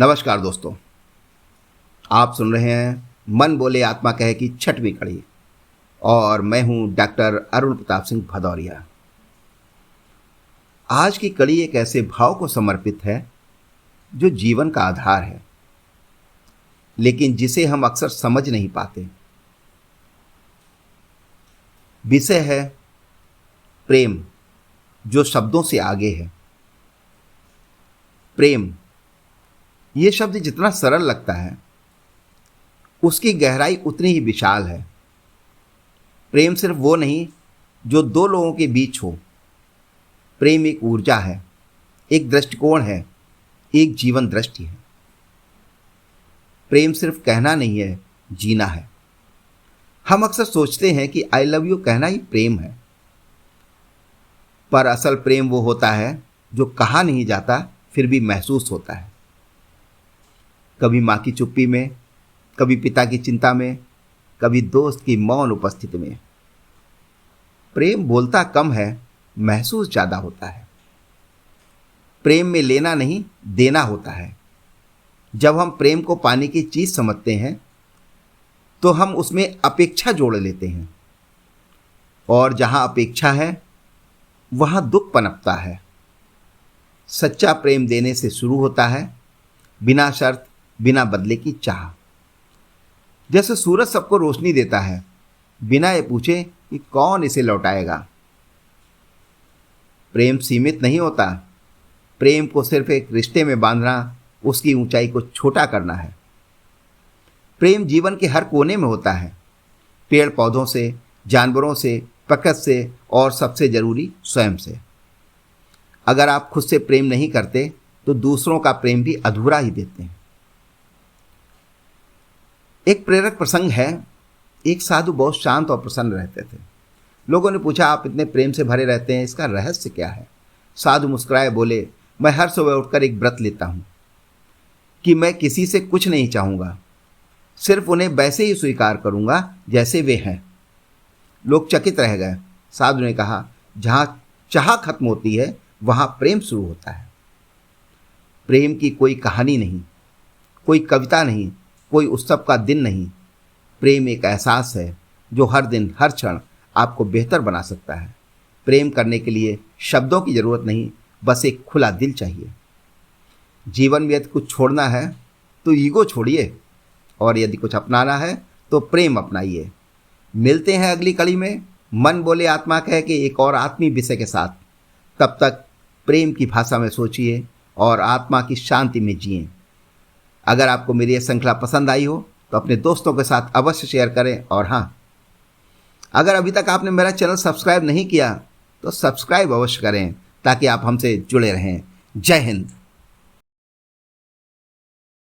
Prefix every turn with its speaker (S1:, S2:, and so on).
S1: नमस्कार दोस्तों, आप सुन रहे हैं मन बोले आत्मा कहे की छठवीं कड़ी और मैं हूं डॉक्टर अरुण प्रताप सिंह भदौरिया। आज की कड़ी एक ऐसे भाव को समर्पित है जो जीवन का आधार है, लेकिन जिसे हम अक्सर समझ नहीं पाते। विषय है प्रेम, जो शब्दों से आगे है। प्रेम ये शब्द जितना सरल लगता है, उसकी गहराई उतनी ही विशाल है। प्रेम सिर्फ वो नहीं जो दो लोगों के बीच हो। प्रेम एक ऊर्जा है, एक दृष्टिकोण है, एक जीवन दृष्टि है। प्रेम सिर्फ कहना नहीं है, जीना है। हम अक्सर सोचते हैं कि आई लव यू कहना ही प्रेम है, पर असल प्रेम वो होता है जो कहा नहीं जाता फिर भी महसूस होता है। कभी माँ की चुप्पी में, कभी पिता की चिंता में, कभी दोस्त की मौन उपस्थिति में। प्रेम बोलता कम है, महसूस ज्यादा होता है। प्रेम में लेना नहीं, देना होता है। जब हम प्रेम को पाने की चीज समझते हैं तो हम उसमें अपेक्षा जोड़ लेते हैं, और जहां अपेक्षा है वहां दुख पनपता है। सच्चा प्रेम देने से शुरू होता है, बिना शर्त, बिना बदले की चाह। जैसे सूरज सबको रोशनी देता है, बिना ये पूछे कि कौन इसे लौटाएगा। प्रेम सीमित नहीं होता। प्रेम को सिर्फ एक रिश्ते में बांधना, उसकी ऊंचाई को छोटा करना है। प्रेम जीवन के हर कोने में होता है, पेड़ पौधों से, जानवरों से, प्रकृति से और सबसे जरूरी स्वयं से। अगर आप खुद से प्रेम नहीं करते तो दूसरों का प्रेम भी अधूरा ही देते हैं। एक प्रेरक प्रसंग है। एक साधु बहुत शांत और प्रसन्न रहते थे। लोगों ने पूछा, आप इतने प्रेम से भरे रहते हैं, इसका रहस्य क्या है? साधु मुस्कुराए बोले, मैं हर सुबह उठकर एक व्रत लेता हूं कि मैं किसी से कुछ नहीं चाहूंगा, सिर्फ उन्हें वैसे ही स्वीकार करूंगा जैसे वे हैं। लोग चकित रह गए। साधु ने कहा, जहां चाह खत्म होती है वहां प्रेम शुरू होता है। प्रेम की कोई कहानी नहीं, कोई कविता नहीं, कोई उत्सव का दिन नहीं। प्रेम एक एहसास है जो हर दिन, हर क्षण आपको बेहतर बना सकता है। प्रेम करने के लिए शब्दों की जरूरत नहीं, बस एक खुला दिल चाहिए। जीवन में यदि कुछ छोड़ना है तो ईगो छोड़िए, और यदि कुछ अपनाना है तो प्रेम अपनाइए। मिलते हैं अगली कड़ी में मन बोले आत्मा कहे के एक और आत्मीय विषय के साथ। तब तक प्रेम की भाषा में सोचिए और आत्मा की शांति में जिएं। अगर आपको मेरी यह श्रृंखला पसंद आई हो तो अपने दोस्तों के साथ अवश्य शेयर करें। और हाँ, अगर अभी तक आपने मेरा चैनल सब्सक्राइब नहीं किया तो सब्सक्राइब अवश्य करें, ताकि आप हमसे जुड़े रहें। जय हिंद।